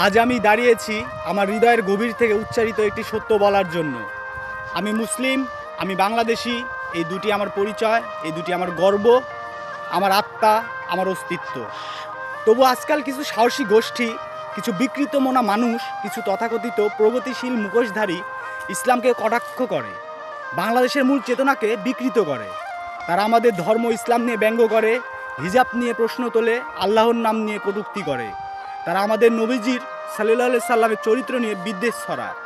আজ আমি দাঁড়িয়েছি আমার হৃদয়ের গভীর থেকে উচ্চারিত একটি সত্য বলার জন্য। আমি মুসলিম, আমি বাংলাদেশি। এই দুটি আমার পরিচয়, এই দুটি আমার গর্ব, আমার আত্মা, আমার অস্তিত্ব। তবু আজকাল কিছু সাহসী গোষ্ঠী, কিছু বিকৃত মনা মানুষ, কিছু তথাকথিত প্রগতিশীল মুখোশধারী ইসলামকে কটাক্ষ করে, বাংলাদেশের মূল চেতনাকে বিকৃত করে। তারা আমাদের ধর্ম ইসলাম নিয়ে ব্যঙ্গ করে, হিজাব নিয়ে প্রশ্ন তোলে, আল্লাহর নাম নিয়ে কটূক্তি করে। তারা আমাদের নবীজির সাল্লাল্লাহু আলাইহি সাল্লামের চরিত্র নিয়ে বিদ্বেষ ছড়ায়।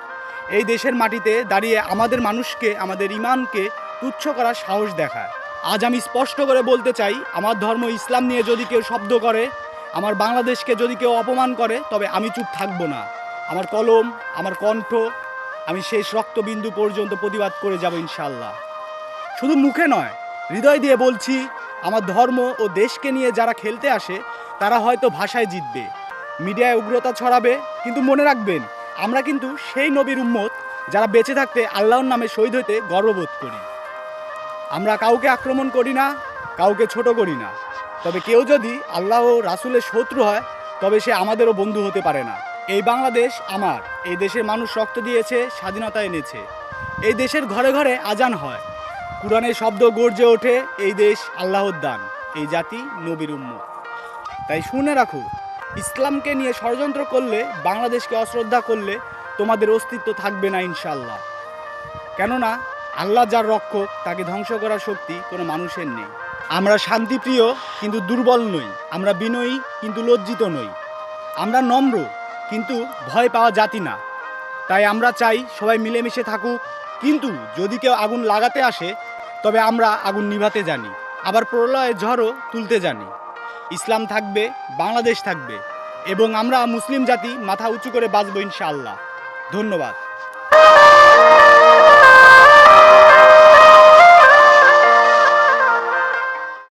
এই দেশের মাটিতে দাঁড়িয়ে আমাদের মানুষকে, আমাদের ইমানকে তুচ্ছ করার সাহস দেখায়। আজ আমি স্পষ্ট করে বলতে চাই, আমার ধর্ম ইসলাম নিয়ে যদি কেউ শব্দ করে, আমার বাংলাদেশকে যদি কেউ অপমান করে, তবে আমি চুপ থাকবো না। আমার কলম, আমার কণ্ঠ, আমি শেষ রক্তবিন্দু পর্যন্ত প্রতিবাদ করে যাব ইনশাআল্লাহ। শুধু মুখে নয়, হৃদয় দিয়ে বলছি, আমার ধর্ম ও দেশকে নিয়ে যারা খেলতে আসে তারা হয়তো ভাষায় জিতবে, মিডিয়ায় উগ্রতা ছড়াবে, কিন্তু মনে রাখবেন, আমরা কিন্তু সেই নবীর উম্মত যারা বেঁচে থাকতে আল্লাহর নামে শহীদ হতে গর্ববোধ করি। আমরা কাউকে আক্রমণ করি না, কাউকে ছোট করি না। তবে কেউ যদি আল্লাহ ও রাসূলের শত্রু হয়, তবে সে আমাদেরও বন্ধু হতে পারে না। এই বাংলাদেশ আমার, এই দেশের মানুষ রক্ত দিয়েছে, স্বাধীনতা এনেছে। এই দেশের ঘরে ঘরে আজান হয়, কুরআনের শব্দ গর্জে ওঠে, এই দেশ আল্লাহর দান, এই জাতি নবীর উম্মত। তাই শুনে রাখো, ইসলামকে নিয়ে ষড়যন্ত্র করলে, বাংলাদেশকে অশ্রদ্ধা করলে তোমাদের অস্তিত্ব থাকবে না ইনশাআল্লাহ। কেননা আল্লাহ যার রক্ষক, তাকে ধ্বংস করার শক্তি কোনো মানুষের নেই। আমরা শান্তিপ্রিয় কিন্তু দুর্বল নই, আমরা বিনয়ী কিন্তু লজ্জিত নই, আমরা নম্র কিন্তু ভয় পাওয়া জাতি না। তাই আমরা চাই সবাই মিলেমিশে থাকুক, কিন্তু যদি কেউ আগুন লাগাতে আসে, তবে আমরা আগুন নিভাতে জানি, আবার প্রলয়ের ঝড়ও তুলতে জানি। ইসলাম থাকবে, বাংলাদেশ থাকবে, এবং আমরা মুসলিম জাতি মাথা উঁচু করে বাঁচব ইনশাআল্লাহ। ধন্যবাদ।